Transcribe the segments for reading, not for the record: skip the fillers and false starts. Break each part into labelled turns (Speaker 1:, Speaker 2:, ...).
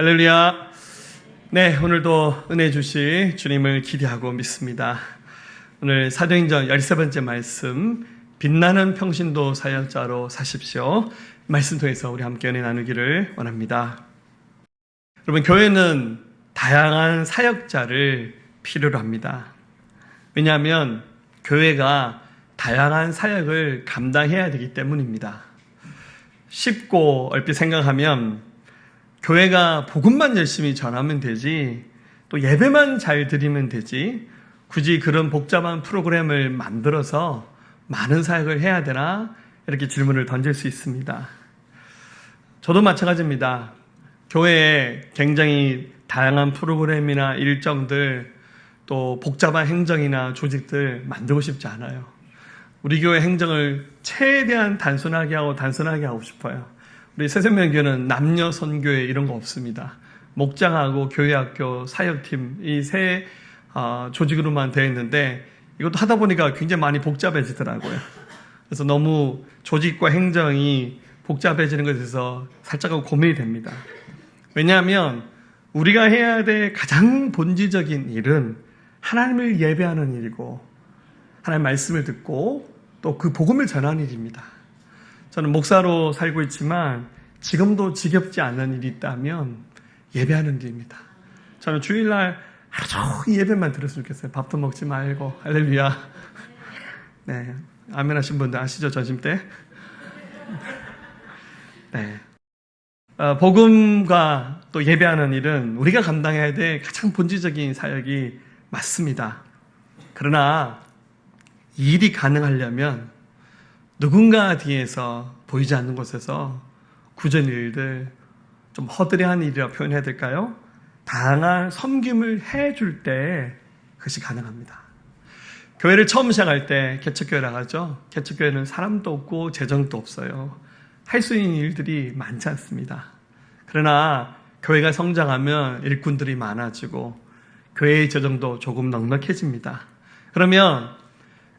Speaker 1: 할렐루야. 네, 오늘도 은혜 주실 주님을 기대하고 믿습니다. 오늘 사도행전 13번째 말씀, 빛나는 평신도 사역자로 사십시오. 말씀 통해서 우리 함께 은혜 나누기를 원합니다. 여러분, 교회는 다양한 사역자를 필요로 합니다. 왜냐하면 교회가 다양한 사역을 감당해야 되기 때문입니다. 쉽고 얼핏 생각하면 교회가 복음만 열심히 전하면 되지, 또 예배만 잘 드리면 되지, 굳이 그런 복잡한 프로그램을 만들어서 많은 사역을 해야 되나? 이렇게 질문을 던질 수 있습니다. 저도 마찬가지입니다. 교회에 굉장히 다양한 프로그램이나 일정들, 또 복잡한 행정이나 조직들 만들고 싶지 않아요. 우리 교회 행정을 최대한 단순하게 하고 싶어요. 우리 새생명교회는 남녀 선교회 이런 거 없습니다. 목장하고 교회학교, 사역팀 이 세 조직으로만 되어 있는데, 이것도 하다 보니까 굉장히 많이 복잡해지더라고요. 그래서 너무 조직과 행정이 복잡해지는 것에 대해서 살짝 고민이 됩니다. 왜냐하면 우리가 해야 될 가장 본질적인 일은 하나님을 예배하는 일이고, 하나님의 말씀을 듣고 또 그 복음을 전하는 일입니다. 저는 목사로 살고 있지만 지금도 지겹지 않는 일이 있다면 예배하는 일입니다. 저는 주일날 하루 종일 예배만 들었으면 좋겠어요. 밥도 먹지 말고. 할렐루야. 네, 아멘 하신 분들 아시죠? 점심 때. 네. 복음과 또 예배하는 일은 우리가 감당해야 될 가장 본질적인 사역이 맞습니다. 그러나 이 일이 가능하려면 누군가 뒤에서 보이지 않는 곳에서 굳은 일들, 좀 허드레한 일이라고 표현해야 될까요? 다양한 섬김을 해줄 때 그것이 가능합니다. 교회를 처음 시작할 때 개척교회라고 하죠. 개척교회는 사람도 없고 재정도 없어요. 할 수 있는 일들이 많지 않습니다. 그러나 교회가 성장하면 일꾼들이 많아지고 교회의 재정도 조금 넉넉해집니다. 그러면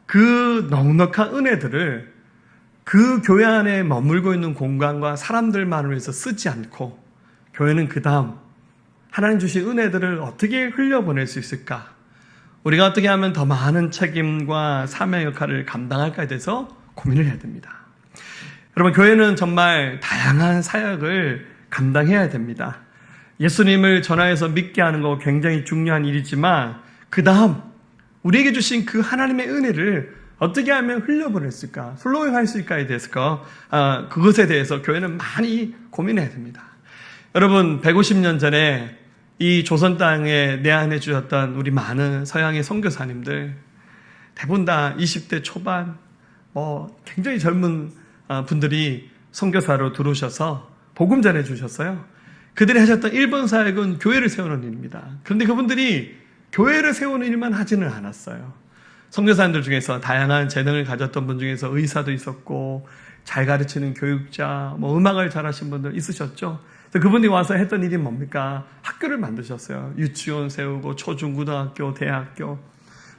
Speaker 1: 그 넉넉한 은혜들을 그 교회 안에 머물고 있는 공간과 사람들만을 위해서 쓰지 않고, 교회는 그 다음 하나님 주신 은혜들을 어떻게 흘려보낼 수 있을까? 우리가 어떻게 하면 더 많은 책임과 사명 역할을 감당할까에 대해서 고민을 해야 됩니다. 여러분, 교회는 정말 다양한 사역을 감당해야 됩니다. 예수님을 전하여서 믿게 하는 거 굉장히 중요한 일이지만, 그 다음 우리에게 주신 그 하나님의 은혜를 어떻게 하면 흘려보낼 수 있을까? 플로잉할 수 있을까에 대해서 그것에 대해서 교회는 많이 고민해야 됩니다. 여러분, 150년 전에 이 조선 땅에 내한해 주셨던 우리 많은 서양의 선교사님들, 대부분 다 20대 초반, 굉장히 젊은 분들이 선교사로 들어오셔서 복음 전해 주셨어요. 그들이 하셨던 일본 사역은 교회를 세우는 일입니다. 그런데 그분들이 교회를 세우는 일만 하지는 않았어요. 선교사님들 중에서 다양한 재능을 가졌던 분 중에서 의사도 있었고, 잘 가르치는 교육자, 음악을 잘하신 분들 있으셨죠. 그래서 그분이 와서 했던 일이 뭡니까? 학교를 만드셨어요. 유치원 세우고, 초중고등학교, 대학교,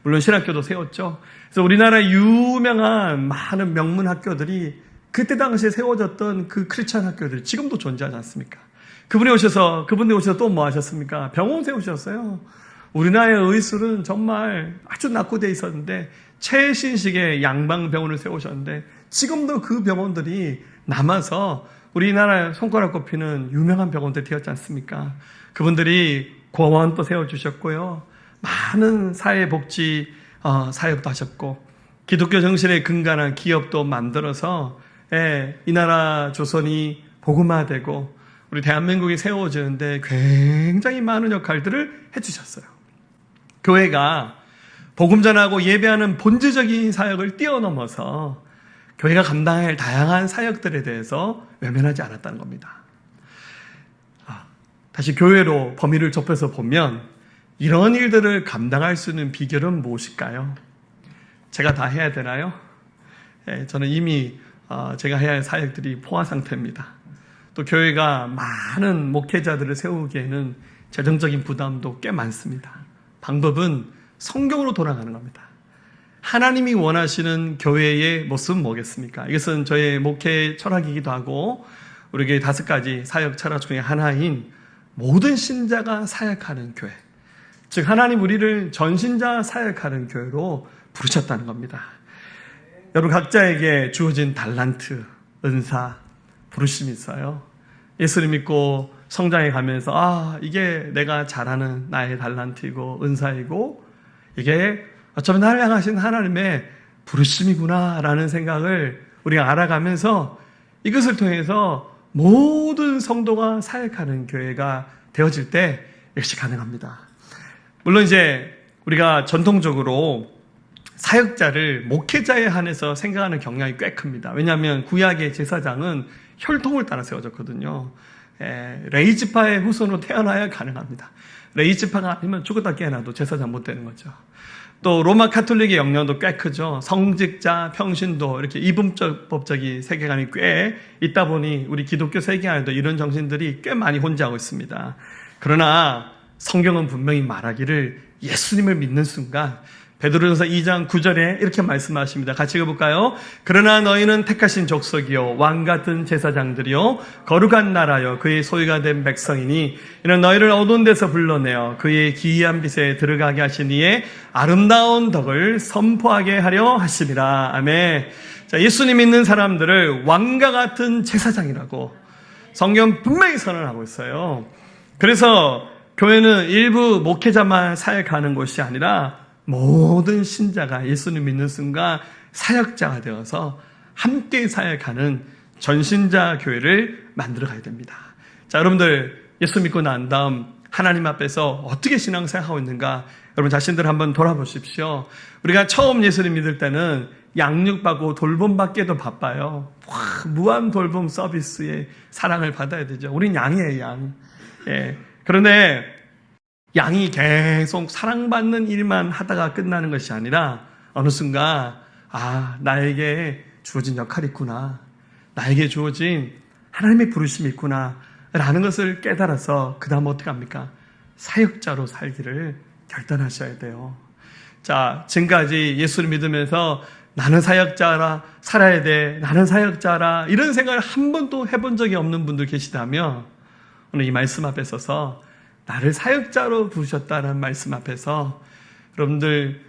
Speaker 1: 물론 신학교도 세웠죠. 그래서 우리나라의 유명한 많은 명문 학교들이 그때 당시에 세워졌던 그 크리스찬 학교들이 지금도 존재하지 않습니까? 그분이 오셔서 또 뭐 하셨습니까? 병원 세우셨어요. 우리나라의 의술은 정말 아주 낙후되어 있었는데 최신식의 양방병원을 세우셨는데, 지금도 그 병원들이 남아서 우리나라에 손가락 꼽히는 유명한 병원들이 되었지 않습니까? 그분들이 공원도 세워주셨고요. 많은 사회복지 사역도 하셨고, 기독교 정신에 근간한 기업도 만들어서 이 나라 조선이 복음화되고 우리 대한민국이 세워지는데 굉장히 많은 역할들을 해주셨어요. 교회가 복음 전하고 예배하는 본질적인 사역을 뛰어넘어서 교회가 감당할 다양한 사역들에 대해서 외면하지 않았다는 겁니다. 다시 교회로 범위를 좁혀서 보면 이런 일들을 감당할 수 있는 비결은 무엇일까요? 제가 다 해야 되나요? 저는 이미 제가 해야 할 사역들이 포화 상태입니다. 또 교회가 많은 목회자들을 세우기에는 재정적인 부담도 꽤 많습니다. 방법은 성경으로 돌아가는 겁니다. 하나님이 원하시는 교회의 모습은 뭐겠습니까? 이것은 저의 목회 철학이기도 하고 우리 교회 5가지 사역 철학 중에 하나인 모든 신자가 사역하는 교회, 즉 하나님 우리를 전신자 사역하는 교회로 부르셨다는 겁니다. 여러분 각자에게 주어진 달란트, 은사, 부르심이 있어요. 예수를 믿고 성장해 가면서 이게 내가 잘하는 나의 달란트이고 은사이고 이게 어쩌면 나를 향하신 하나님의 부르심이구나라는 생각을 우리가 알아가면서 이것을 통해서 모든 성도가 사역하는 교회가 되어질 때 역시 가능합니다. 물론 이제 우리가 전통적으로 사역자를 목회자에 한해서 생각하는 경향이 꽤 큽니다. 왜냐하면 구약의 제사장은 혈통을 따라 세워졌거든요. 레이지파의 후손으로 태어나야 가능합니다. 레이지파가 아니면 죽었다 깨어나도 제사장 못 되는 거죠. 또 로마 카톨릭의 영향도 꽤 크죠. 성직자, 평신도 이렇게 이분법적인 세계관이 꽤 있다 보니 우리 기독교 세계 안에도 이런 정신들이 꽤 많이 혼재하고 있습니다. 그러나 성경은 분명히 말하기를 예수님을 믿는 순간 베드로전서 2장 9절에 이렇게 말씀하십니다. 같이 읽어볼까요? 그러나 너희는 택하신 족속이요 왕같은 제사장들이요 거룩한 나라요 그의 소유가 된 백성이니 이는 너희를 어두운 데서 불러내어 그의 기이한 빛에 들어가게 하신 이의 아름다운 덕을 선포하게 하려 하심이라. 아멘. 자, 예수님 믿는 사람들을 왕과 같은 제사장이라고 성경 분명히 선언하고 있어요. 그래서 교회는 일부 목회자만 사역하는 곳이 아니라 모든 신자가 예수님 믿는 순간 사역자가 되어서 함께 사역하는 전신자 교회를 만들어 가야 됩니다. 자, 여러분들 예수 믿고 난 다음 하나님 앞에서 어떻게 신앙생활하고 있는가 여러분 자신들 한번 돌아보십시오. 우리가 처음 예수님 믿을 때는 양육받고 돌봄받기에도 바빠요. 무한 돌봄 서비스에 사랑을 받아야 되죠. 우린 양이에요, 양. 그런데 양이 계속 사랑받는 일만 하다가 끝나는 것이 아니라 어느 순간 나에게 주어진 역할이 있구나, 나에게 주어진 하나님의 부르심이 있구나 라는 것을 깨달아서 그 다음 어떻게 합니까? 사역자로 살기를 결단하셔야 돼요. 자, 지금까지 예수를 믿으면서 나는 사역자라 살아야 돼, 나는 사역자라 이런 생각을 한 번도 해본 적이 없는 분들 계시다면 오늘 이 말씀 앞에 서서 나를 사역자로 부르셨다는 말씀 앞에서 여러분들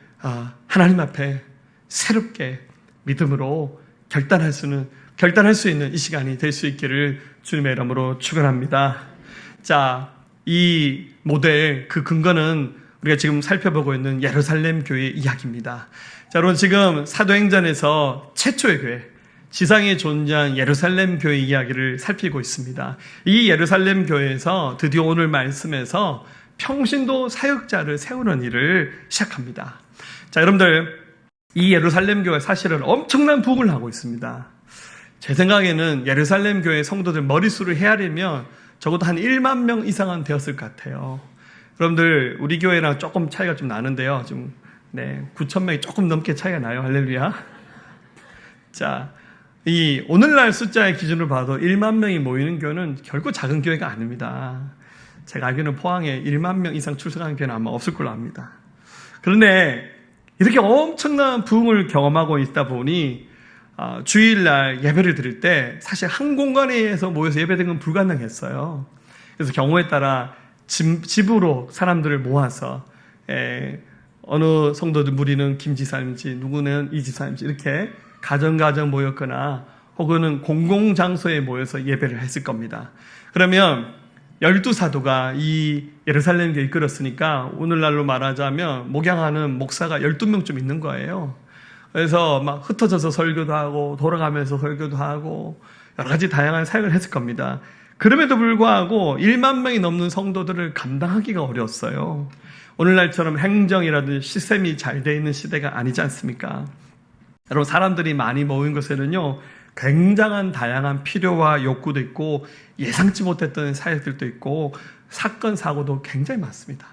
Speaker 1: 하나님 앞에 새롭게 믿음으로 결단할 수 있는 이 시간이 될 수 있기를 주님의 이름으로 축원합니다. 자, 이 모델 그 근거는 우리가 지금 살펴보고 있는 예루살렘 교회 이야기입니다. 자, 여러분 지금 사도행전에서 최초의 교회, 지상에 존재한 예루살렘 교회 이야기를 살피고 있습니다. 이 예루살렘 교회에서 드디어 오늘 말씀에서 평신도 사역자를 세우는 일을 시작합니다. 자, 여러분들 이 예루살렘 교회 사실은 엄청난 부흥을 하고 있습니다. 제 생각에는 예루살렘 교회 성도들 머릿수를 헤아리면 적어도 한 1만 명 이상은 되었을 것 같아요. 여러분들 우리 교회랑 조금 차이가 좀 나는데요. 지금 9천 명이 조금 넘게 차이가 나요. 할렐루야. 자, 이 오늘날 숫자의 기준으로 봐도 1만 명이 모이는 교회는 결코 작은 교회가 아닙니다. 제가 알기로는 포항에 1만 명 이상 출석하는 교회는 아마 없을 걸로 압니다. 그런데 이렇게 엄청난 부흥을 경험하고 있다 보니 주일날 예배를 드릴 때 사실 한 공간에서 모여서 예배드리는 건 불가능했어요. 그래서 경우에 따라 집으로 사람들을 모아서 어느 성도들 무리는 김 지사님인지 누구는 이 지사님인지 이렇게 가정 모였거나 혹은 공공장소에 모여서 예배를 했을 겁니다. 그러면 12사도가 이 예루살렘 교회 이끌었으니까 오늘날로 말하자면 목양하는 목사가 12명쯤 있는 거예요. 그래서 막 흩어져서 설교도 하고 돌아가면서 설교도 하고 여러 가지 다양한 사역을 했을 겁니다. 그럼에도 불구하고 1만 명이 넘는 성도들을 감당하기가 어려웠어요. 오늘날처럼 행정이라든지 시스템이 잘 돼 있는 시대가 아니지 않습니까? 여러분 사람들이 많이 모인 곳에는요 굉장한 다양한 필요와 욕구도 있고 예상치 못했던 사역들도 있고 사건 사고도 굉장히 많습니다.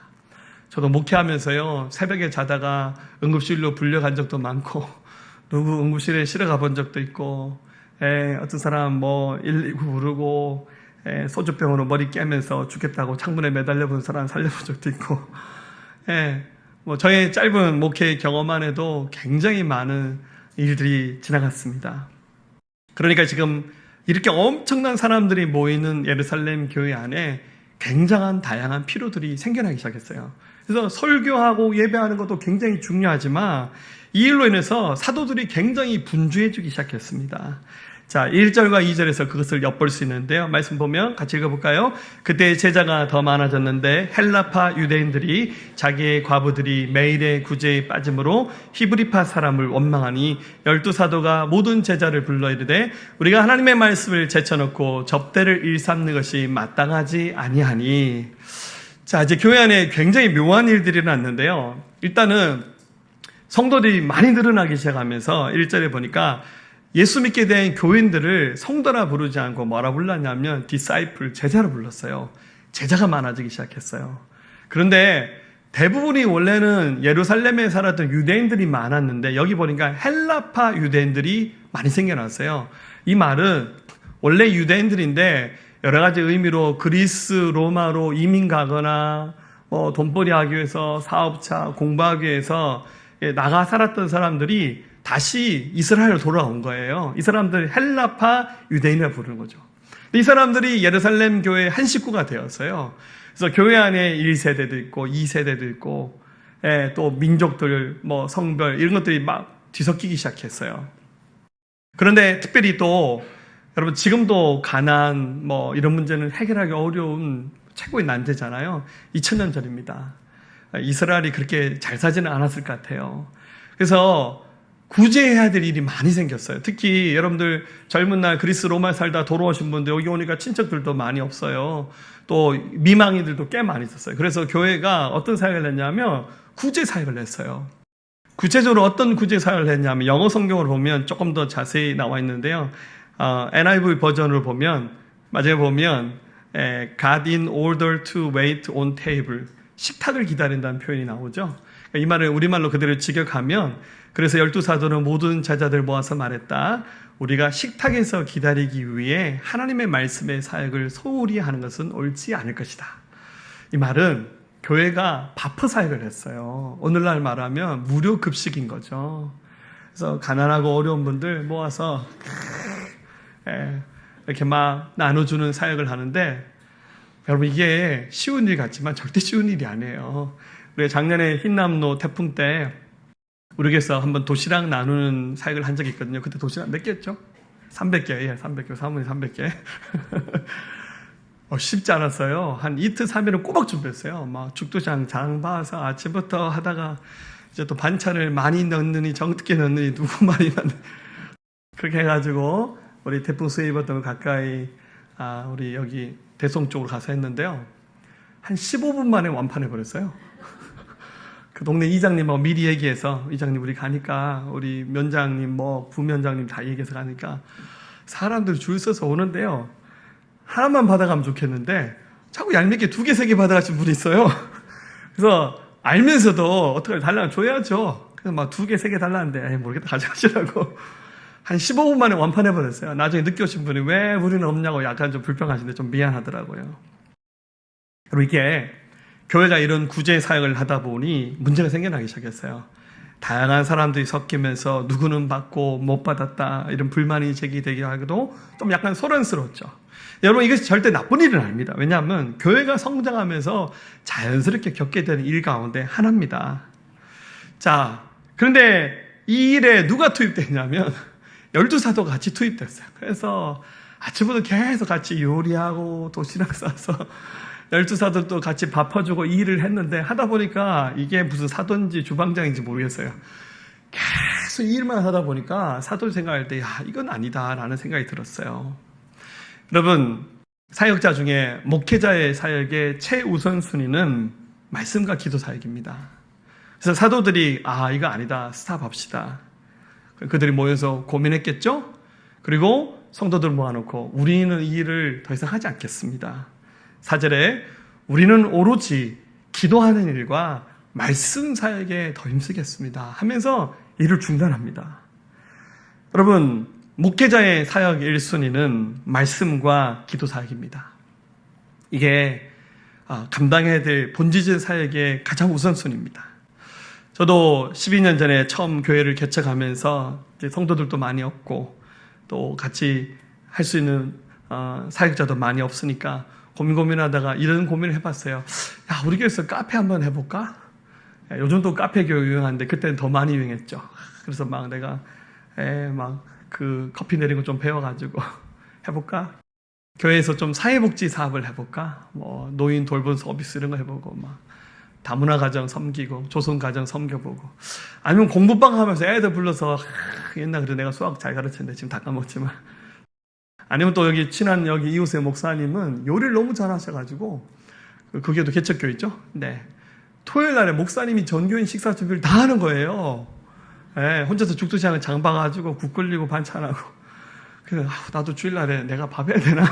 Speaker 1: 저도 목회하면서요 새벽에 자다가 응급실로 불려간 적도 많고 누구 응급실에 실어가 본 적도 있고 어떤 사람 119 부르고 소주병으로 머리 깨면서 죽겠다고 창문에 매달려 본 사람 살려본 적도 있고 저의 짧은 목회 경험만 해도 굉장히 많은 일들이 지나갔습니다. 그러니까 지금 이렇게 엄청난 사람들이 모이는 예루살렘 교회 안에 굉장한 다양한 필요들이 생겨나기 시작했어요. 그래서 설교하고 예배하는 것도 굉장히 중요하지만 이 일로 인해서 사도들이 굉장히 분주해지기 시작했습니다. 자, 1절과 2절에서 그것을 엿볼 수 있는데요. 말씀 보면 같이 읽어볼까요? 그때 제자가 더 많아졌는데 헬라파 유대인들이 자기의 과부들이 매일의 구제에 빠짐으로 히브리파 사람을 원망하니 12사도가 모든 제자를 불러 이르되 우리가 하나님의 말씀을 제쳐놓고 접대를 일삼는 것이 마땅하지 아니하니. 자, 이제 교회 안에 굉장히 묘한 일들이 일어났는데요. 일단은 성도들이 많이 늘어나기 시작하면서 1절에 보니까 예수 믿게 된 교인들을 성도라 부르지 않고 뭐라 불렀냐면 디사이플, 제자로 불렀어요. 제자가 많아지기 시작했어요. 그런데 대부분이 원래는 예루살렘에 살았던 유대인들이 많았는데 여기 보니까 헬라파 유대인들이 많이 생겨났어요. 이 말은 원래 유대인들인데 여러 가지 의미로 그리스, 로마로 이민 가거나 돈벌이 하기 위해서 사업차, 공부하기 위해서 나가 살았던 사람들이 다시 이스라엘로 돌아온 거예요. 이 사람들 헬라파 유대인이라 부르는 거죠. 이 사람들이 예루살렘 교회의 한 식구가 되었어요. 그래서 교회 안에 1세대도 있고 2세대도 있고 또 민족들, 성별 이런 것들이 막 뒤섞이기 시작했어요. 그런데 특별히 또 여러분 지금도 가난 이런 문제는 해결하기 어려운 최고의 난제잖아요. 2000년 전입니다. 이스라엘이 그렇게 잘 사지는 않았을 것 같아요. 그래서 구제해야 될 일이 많이 생겼어요. 특히 여러분들 젊은 날 그리스 로마에 살다 돌아오신 분들 여기 오니까 친척들도 많이 없어요. 또 미망이들도 꽤 많이 있었어요. 그래서 교회가 어떤 사역을 했냐면 구제 사역을 했어요. 구체적으로 어떤 구제 사역을 했냐면 영어 성경을 보면 조금 더 자세히 나와 있는데요. NIV 버전으로 보면 마지막에 보면 God in order to wait on table, 식탁을 기다린다는 표현이 나오죠. 이 말을 우리말로 그대로 직역하면 그래서 12사도는 모든 제자들 모아서 말했다. 우리가 식탁에서 기다리기 위해 하나님의 말씀의 사역을 소홀히 하는 것은 옳지 않을 것이다. 이 말은 교회가 바퍼 사역을 했어요. 오늘날 말하면 무료 급식인 거죠. 그래서 가난하고 어려운 분들 모아서 이렇게 막 나눠주는 사역을 하는데 여러분 이게 쉬운 일 같지만 절대 쉬운 일이 아니에요. 우리가 작년에 흰남노 태풍 때 우리 교회에서 한번 도시락 나누는 사역을 한 적이 있거든요. 그때 도시락 몇 개 했죠? 300개, 300개, 사모님 300개. 쉽지 않았어요. 한 이틀, 3일은 꼬박 준비했어요. 막 죽도장 장 봐서 아침부터 하다가 이제 또 반찬을 많이 넣느니 적게 넣느니 누구 많이 넣느니 그렇게 해가지고 우리 태풍 수해 입었던 가까이 우리 여기 대송 쪽으로 가서 했는데요. 한 15분 만에 완판해 버렸어요. 그 동네 이장님하고 미리 얘기해서 이장님 우리 가니까 우리 면장님 부면장님 다 얘기해서 가니까 사람들 줄 서서 오는데요. 하나만 받아가면 좋겠는데 자꾸 얄밉게 2개, 3개 받아가신 분이 있어요. 그래서 알면서도 어떻게 달라면 줘야죠. 그래서 막 2개, 3개 달라는데 모르겠다 가져가시라고 한 15분 만에 완판해 버렸어요. 나중에 늦게 오신 분이 왜 우리는 없냐고 약간 좀 불평하시는데 좀 미안하더라고요. 그리고 이게 교회가 이런 구제 사역을 하다 보니 문제가 생겨나기 시작했어요. 다양한 사람들이 섞이면서 누구는 받고 못 받았다 이런 불만이 제기되게 하기도 좀 약간 소란스러웠죠. 여러분 이것이 절대 나쁜 일은 아닙니다. 왜냐하면 교회가 성장하면서 자연스럽게 겪게 되는 일 가운데 하나입니다. 자, 그런데 이 일에 누가 투입됐냐면 12사도가 같이 투입됐어요. 그래서 아침부터 계속 같이 요리하고 도시락 싸서 12사도도 같이 밥퍼주고 이 일을 했는데 하다 보니까 이게 무슨 사도인지 주방장인지 모르겠어요. 계속 이 일만 하다 보니까 사도 생각할 때 이건 아니다라는 생각이 들었어요. 여러분 사역자 중에 목회자의 사역의 최우선순위는 말씀과 기도 사역입니다. 그래서 사도들이 이거 아니다 스탑합시다. 그들이 모여서 고민했겠죠? 그리고 성도들 모아놓고 우리는 이 일을 더 이상 하지 않겠습니다. 4절에 우리는 오로지 기도하는 일과 말씀 사역에 더 힘쓰겠습니다 하면서 일을 중단합니다. 여러분 목회자의 사역 1순위는 말씀과 기도 사역입니다. 이게 감당해야 될 본질적인 사역의 가장 우선순위입니다. 저도 12년 전에 처음 교회를 개척하면서 이제 성도들도 많이 없고 또 같이 할 수 있는 사역자도 많이 없으니까 고민하다가 이런 고민을 해봤어요. 야, 우리 교회에서 카페 한번 해볼까? 요즘도 카페 교육 유행하는데 그때는 더 많이 유행했죠. 그래서 막 내가 그 커피 내리는 거 좀 배워가지고 해볼까? 교회에서 좀 사회복지 사업을 해볼까? 뭐 노인 돌봄 서비스 이런 거 해보고 막 다문화 가정 섬기고 조선 가정 섬겨보고 아니면 공부방 하면서 애들 불러서 옛날 그래 내가 수학 잘 가르쳤는데 지금 다 까먹지만 아니면 또 여기 친한 여기 이웃의 목사님은 요리를 너무 잘하셔가지고 그게도 개척교회 있죠? 네. 토요일 날에 목사님이 전교인 식사 준비를 다 하는 거예요. 네, 혼자서 죽두시하는 장 봐가지고 국 끓이고 반찬하고. 그래서 나도 주일날에 내가 밥 해야 되나?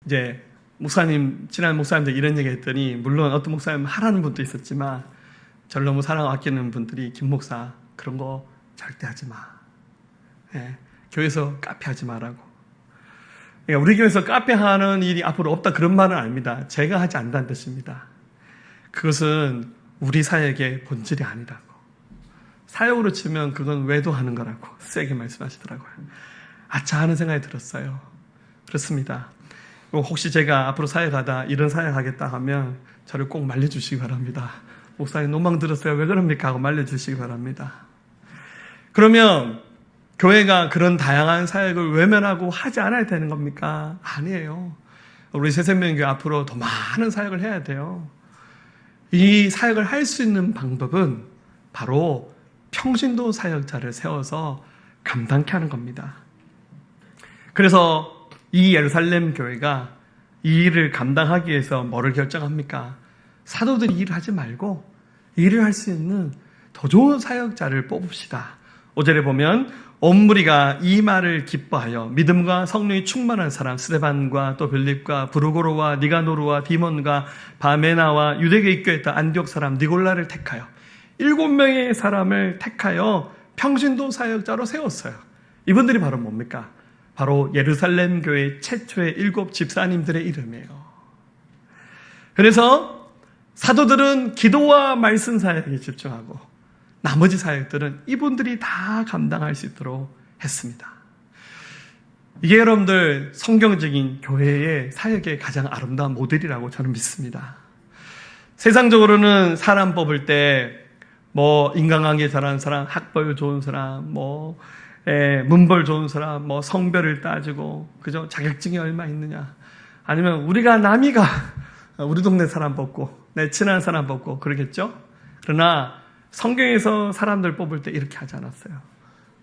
Speaker 1: 이제 목사님, 친한 목사님들 이런 얘기 했더니 물론 어떤 목사님 하라는 분도 있었지만 저를 너무 사랑하고 아끼는 분들이 김 목사 그런 거 절대 하지 마. 네, 교회에서 카페 하지 마라고. 그러니까 우리 교회에서 카페 하는 일이 앞으로 없다 그런 말은 아닙니다. 제가 하지 않는다는 뜻입니다. 그것은 우리 사역의 본질이 아니라고. 사역으로 치면 그건 외도하는 거라고 세게 말씀하시더라고요. 아차 하는 생각이 들었어요. 그렇습니다. 혹시 제가 앞으로 사역하다 이런 사역하겠다 하면 저를 꼭 말려주시기 바랍니다. 목사님 노망 들었어요. 왜 그럽니까? 하고 말려주시기 바랍니다. 그러면 교회가 그런 다양한 사역을 외면하고 하지 않아야 되는 겁니까? 아니에요. 우리 새생명교회 앞으로 더 많은 사역을 해야 돼요. 이 사역을 할 수 있는 방법은 바로 평신도 사역자를 세워서 감당케 하는 겁니다. 그래서 이 예루살렘 교회가 이 일을 감당하기 위해서 뭐를 결정합니까? 사도들이 일을 하지 말고 일을 할 수 있는 더 좋은 사역자를 뽑읍시다. 5절에 보면 온 무리가 이 말을 기뻐하여 믿음과 성령이 충만한 사람 스데반과 또 빌립과 브루고로와 니가노르와 디몬과 바메나와 유대교에 입교했다 안디옥 사람 니골라를 택하여 7명의 사람을 택하여 평신도 사역자로 세웠어요. 이분들이 바로 뭡니까? 바로 예루살렘 교회 최초의 7 집사님들의 이름이에요. 그래서 사도들은 기도와 말씀 사역에 집중하고 나머지 사역들은 이분들이 다 감당할 수 있도록 했습니다. 이게 여러분들 성경적인 교회의 사역의 가장 아름다운 모델이라고 저는 믿습니다. 세상적으로는 사람 뽑을 때 뭐 인간관계 잘하는 사람, 학벌 좋은 사람, 문벌 좋은 사람, 성별을 따지고 그죠? 자격증이 얼마 있느냐? 아니면 우리가 남이가 우리 동네 사람 뽑고 내 친한 사람 뽑고 그러겠죠? 그러나 성경에서 사람들 뽑을 때 이렇게 하지 않았어요.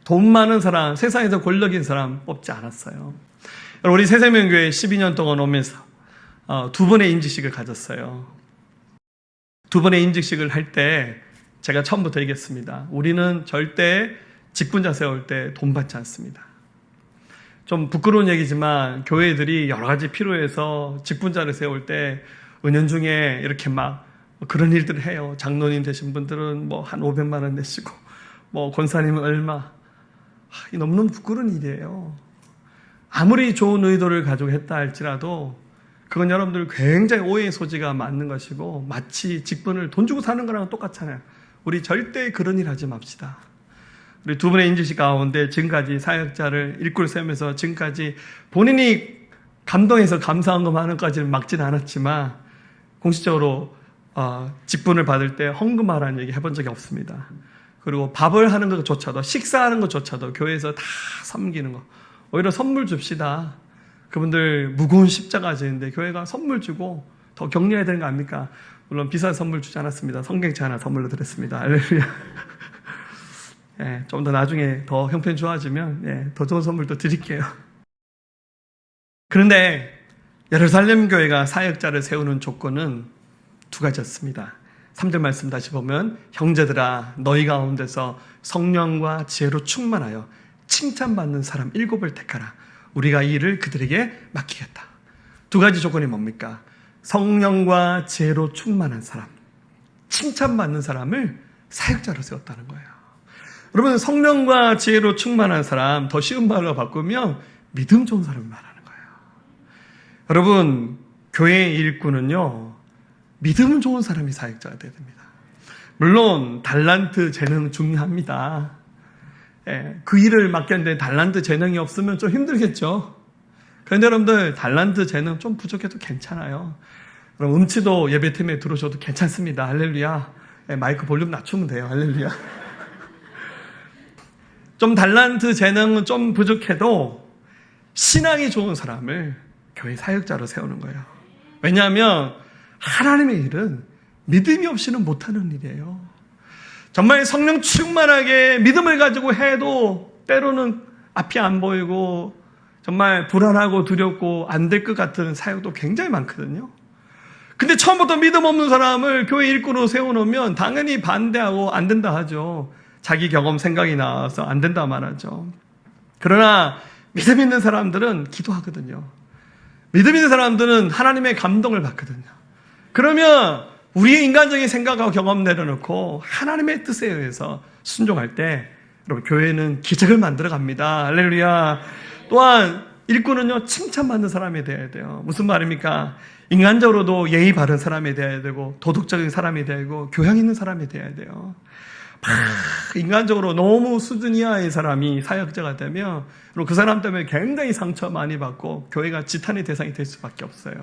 Speaker 1: 돈 많은 사람, 세상에서 권력인 사람 뽑지 않았어요. 우리 새생명교회 12년 동안 오면서 2번의 임직식을 가졌어요. 2번의 임직식을 할 때 제가 처음부터 얘기했습니다. 우리는 절대 직분자 세울 때 돈 받지 않습니다. 좀 부끄러운 얘기지만 교회들이 여러 가지 필요해서 직분자를 세울 때 은연중에 이렇게 막 그런 일들을 해요. 장로님 되신 분들은 한 500만 원 내시고 권사님은 얼마. 이 너무너무 부끄러운 일이에요. 아무리 좋은 의도를 가지고 했다 할지라도 그건 여러분들 굉장히 오해의 소지가 맞는 것이고 마치 직분을 돈 주고 사는 거랑 똑같잖아요. 우리 절대 그런 일 하지 맙시다. 우리 2분의 임직식 가운데 지금까지 사역자를 일꾼을 세우면서 지금까지 본인이 감동해서 감사한 것만은까지는 막지는 않았지만 공식적으로 직분을 받을 때 헌금하라는 얘기 해본 적이 없습니다. 그리고 밥을 하는 것조차도 식사하는 것조차도 교회에서 다 섬기는 거 오히려 선물 줍시다. 그분들 무거운 십자가 지는데 교회가 선물 주고 더 격려해야 되는 거 아닙니까? 물론 비싼 선물 주지 않았습니다. 성경책 하나 선물로 드렸습니다. 할렐루야. 좀 더 나중에 더 형편 좋아지면 더 좋은 선물도 드릴게요. 그런데 예루살렘 교회가 사역자를 세우는 조건은 2가지였습니다. 3절 말씀 다시 보면 형제들아 너희 가운데서 성령과 지혜로 충만하여 칭찬받는 사람 7을 택하라. 우리가 이 일을 그들에게 맡기겠다. 2가지 조건이 뭡니까? 성령과 지혜로 충만한 사람, 칭찬받는 사람을 사역자로 세웠다는 거예요. 여러분 성령과 지혜로 충만한 사람 더 쉬운 말로 바꾸면 믿음 좋은 사람을 말하는 거예요. 여러분 교회의 일꾼은요 믿음 좋은 사람이 사역자가 돼야 됩니다. 물론 달란트 재능 중요합니다. 그 일을 맡겼는데 달란트 재능이 없으면 좀 힘들겠죠. 그런데 여러분들 달란트 재능 좀 부족해도 괜찮아요. 그럼 음치도 예배팀에 들어오셔도 괜찮습니다. 할렐루야. 마이크 볼륨 낮추면 돼요. 할렐루야. 좀 달란트 재능은 좀 부족해도 신앙이 좋은 사람을 교회 사역자로 세우는 거예요. 왜냐하면 하나님의 일은 믿음이 없이는 못하는 일이에요. 정말 성령 충만하게 믿음을 가지고 해도 때로는 앞이 안 보이고 정말 불안하고 두렵고 안 될 것 같은 사역도 굉장히 많거든요. 근데 처음부터 믿음 없는 사람을 교회 일꾼으로 세워놓으면 당연히 반대하고 안 된다 하죠. 자기 경험 생각이 나와서 안 된다 말하죠. 그러나 믿음 있는 사람들은 기도하거든요. 믿음 있는 사람들은 하나님의 감동을 받거든요. 그러면 우리의 인간적인 생각하고 경험 내려놓고 하나님의 뜻에 의해서 순종할 때 여러분 교회는 기적을 만들어 갑니다. 할렐루야. 또한 일꾼은요 칭찬받는 사람이 되어야 돼요. 무슨 말입니까? 인간적으로도 예의 바른 사람이 되어야 되고 도덕적인 사람이 되고 교양 있는 사람이 되어야 돼요. 인간적으로 너무 수준 이하의 사람이 사역자가 되면 그 사람 때문에 굉장히 상처 많이 받고 교회가 지탄의 대상이 될 수밖에 없어요.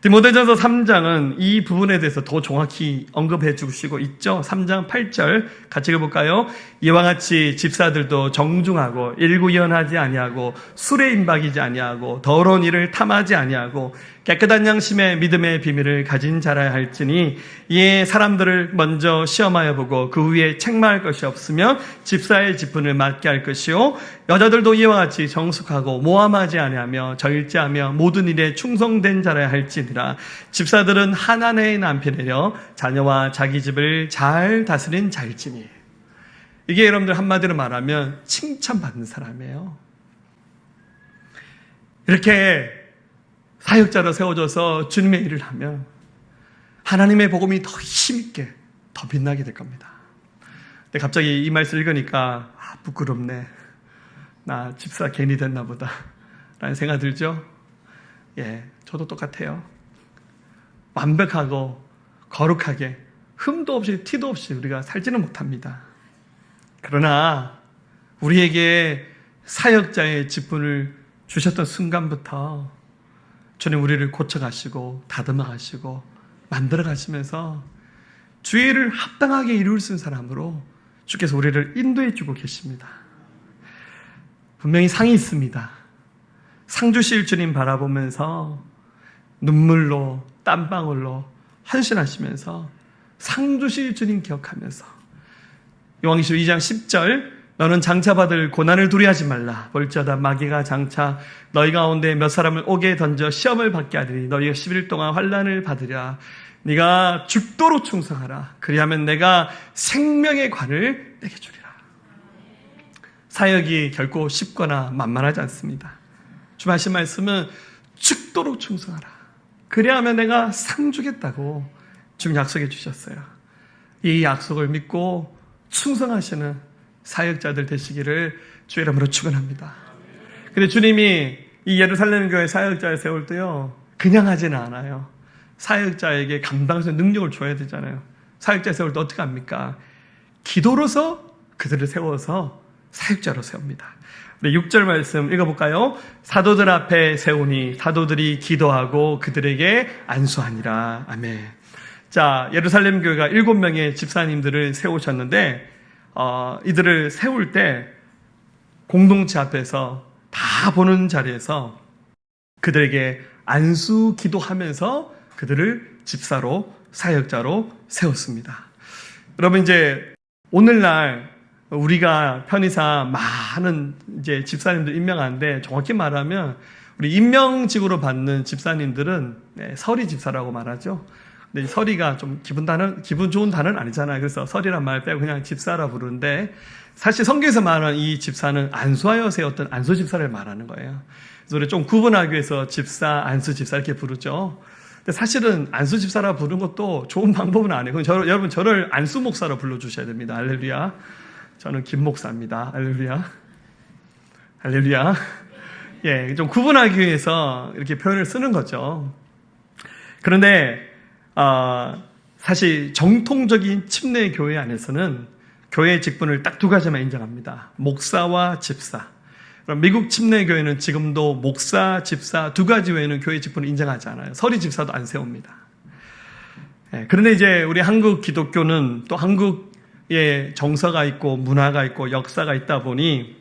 Speaker 1: 디모데전서 3장은 이 부분에 대해서 더 정확히 언급해 주시고 있죠. 3장 8절 같이 읽어볼까요? 이와 같이 집사들도 정중하고 일구연하지 아니하고 술에 임박이지 아니하고 더러운 일을 탐하지 아니하고 깨끗한 양심의 믿음의 비밀을 가진 자라야 할지니 이에 사람들을 먼저 시험하여 보고 그 후에 책망할 것이 없으며 집사의 직분을 맡게 할 것이요 여자들도 이와 같이 정숙하고 모함하지 아니하며 절제하며 모든 일에 충성된 자라야 할지니라. 집사들은 한 아내의 남편이려 자녀와 자기 집을 잘 다스린 자일지니. 이게 여러분들 한마디로 말하면 칭찬받는 사람이에요. 이렇게 사역자로 세워져서 주님의 일을 하면 하나님의 복음이 더 힘있게 더 빛나게 될 겁니다. 근데 갑자기 이 말씀 읽으니까 부끄럽네. 나 집사 괜히 됐나 보다 라는 생각 들죠? 예, 저도 똑같아요. 완벽하고 거룩하게 흠도 없이 티도 없이 우리가 살지는 못합니다. 그러나 우리에게 사역자의 직분을 주셨던 순간부터 주님 우리를 고쳐가시고 다듬어가시고 만들어가시면서 주의 일을 합당하게 이룰 수 있는 사람으로 주께서 우리를 인도해주고 계십니다. 분명히 상이 있습니다. 상 주실 주님 바라보면서 눈물로 땀방울로 헌신하시면서 상 주실 주님 기억하면서 요한계시록 2장 10절 너는 장차받을 고난을 두려워하지 말라. 볼지어다 마귀가 장차 너희 가운데 몇 사람을 옥에 던져 시험을 받게 하리니 너희가 10일 동안 환난을 받으리라. 네가 죽도록 충성하라. 그리하면 내가 생명의 관을 내게 주리라. 사역이 결코 쉽거나 만만하지 않습니다. 주님 하신 말씀은 죽도록 충성하라. 그리하면 내가 상 주겠다고 주님 약속해 주셨어요. 이 약속을 믿고 충성하시는 사역자들 되시기를 주의 이름으로 축원합니다. 근데 주님이 이 예루살렘 교회 사역자를 세울 때요 그냥 하지는 않아요. 사역자에게 감당할 능력을 줘야 되잖아요. 사역자 세울 때 어떻게 합니까? 기도로서 그들을 세워서 사역자로 세웁니다. 우리 6절 말씀 읽어볼까요? 사도들 앞에 세우니 사도들이 기도하고 그들에게 안수하니라. 아멘. 자, 예루살렘 교회가 7명의 집사님들을 세우셨는데 이들을 세울 때 공동체 앞에서 다 보는 자리에서 그들에게 안수 기도하면서 그들을 집사로 사역자로 세웠습니다. 여러분 이제 오늘날 우리가 편의상 많은 이제 집사님들 임명하는데 정확히 말하면 우리 임명직으로 받는 집사님들은 서리 집사라고 말하죠. 근데 서리가 좀 기분 좋은 단어는 아니잖아요. 그래서 서리란 말 빼고 그냥 집사라 부르는데 사실 성경에서 말하는 이 집사는 안수하여 세웠던 안수 집사를 말하는 거예요. 그래서 우리 좀 구분하기 위해서 집사, 안수 집사 이렇게 부르죠. 근데 사실은 안수 집사라 부르는 것도 좋은 방법은 아니에요. 여러분 저를 안수 목사로 불러주셔야 됩니다. 할렐루야. 저는 김 목사입니다. 할렐루야. 할렐루야. 예, 좀 구분하기 위해서 이렇게 표현을 쓰는 거죠. 그런데 사실 정통적인 침례 교회 안에서는 교회의 직분을 딱 두 가지만 인정합니다. 목사와 집사. 그럼 미국 침례교회는 지금도 목사, 집사 두 가지 외에는 교회 직분을 인정하지 않아요. 서리 집사도 안 세웁니다. 그런데 이제 우리 한국 기독교는 또 한국의 정서가 있고 문화가 있고 역사가 있다 보니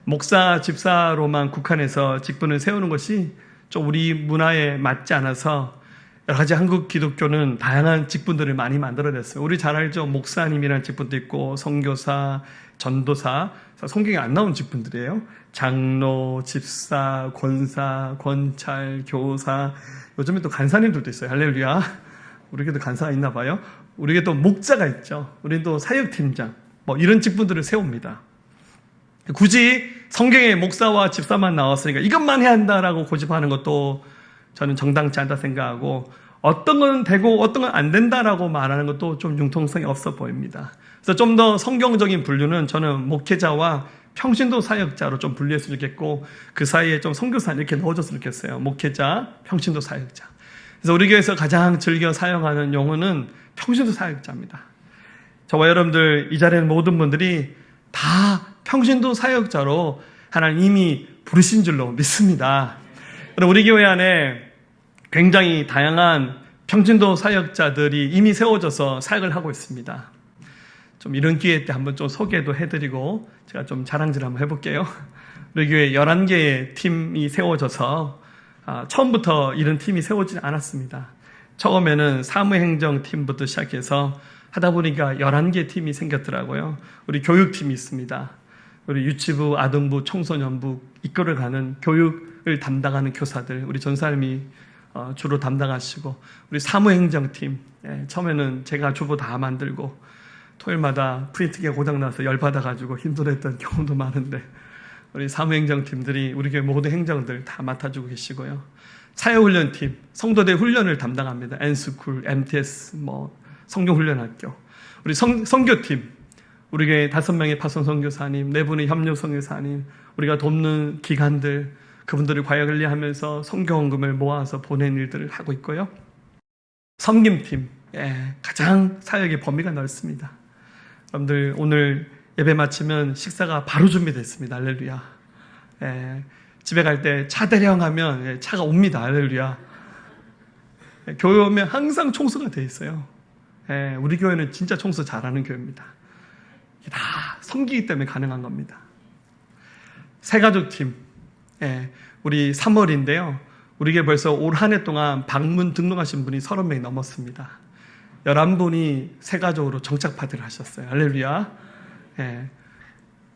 Speaker 1: 목사, 집사로만 국한해서 직분을 세우는 것이 좀 우리 문화에 맞지 않아서 여러 가지 한국 기독교는 다양한 직분들을 많이 만들어냈어요. 우리 잘 알죠? 목사님이라는 직분도 있고 선교사, 전도사, 성경에 안 나온 직분들이에요. 장로, 집사, 권사, 권찰, 교사, 요즘에 또 간사님들도 있어요. 할렐루야. 우리에게도 간사가 있나 봐요. 우리에게 또 목자가 있죠. 우리는 또 사역팀장, 뭐 이런 직분들을 세웁니다. 굳이 성경에 목사와 집사만 나왔으니까 이것만 해야 한다라고 고집하는 것도 저는 정당치 않다 생각하고, 어떤 건 되고 어떤 건 안 된다라고 말하는 것도 좀 융통성이 없어 보입니다. 그래서 좀 더 성경적인 분류는 저는 목회자와 평신도 사역자로 좀 분류했으면 좋겠고, 그 사이에 좀 선교사 이렇게 넣어줬으면 좋겠어요. 목회자, 평신도 사역자. 그래서 우리 교회에서 가장 즐겨 사용하는 용어는 평신도 사역자입니다. 저와 여러분들 이 자리에 있는 모든 분들이 다 평신도 사역자로 하나님 이미 부르신 줄로 믿습니다. 우리 교회 안에 굉장히 다양한 평신도 사역자들이 이미 세워져서 사역을 하고 있습니다. 좀 이런 기회 때 한번 좀 소개도 해드리고 제가 좀 자랑질 한번 해볼게요. 우리 교회 11개의 팀이 세워져서 처음부터 이런 팀이 세워지지 않았습니다. 처음에는 사무행정팀부터 시작해서 하다 보니까 11개 팀이 생겼더라고요. 우리 교육팀이 있습니다. 우리 유치부, 아동부, 청소년부 이끌어가는 교육을 담당하는 교사들, 우리 전사님이 주로 담당하시고, 우리 사무행정팀, 처음에는 제가 주보 다 만들고 토요일마다 프린트기가 고장나서 열받아가지고 힘들었던 경험도 많은데, 우리 사무행정팀들이 우리 교회 모든 행정들 다 맡아주고 계시고요. 사회훈련팀, 성도대 훈련을 담당합니다. N스쿨, MTS, 성경훈련학교. 우리 선교팀, 우리 교회 5명의 파송 선교사님, 4분의 협력 선교사님, 우리가 돕는 기관들, 그분들을 관리하면서 선교헌금을 모아서 보낸 일들을 하고 있고요. 섬김팀, 가장 사역의 범위가 넓습니다. 여러분들 오늘 예배 마치면 식사가 바로 준비됐습니다. 할렐루야. 집에 갈 때 차 대령하면 차가 옵니다. 할렐루야. 교회 오면 항상 청소가 돼 있어요. 우리 교회는 진짜 청소 잘하는 교회입니다. 다 섬기기 때문에 가능한 겁니다. 새가족팀, 우리 3월인데요. 우리 교회 벌써 올 한 해 동안 방문 등록하신 분이 30명이 넘었습니다. 11분이 새가족으로 정착파트를 하셨어요. 할렐루야.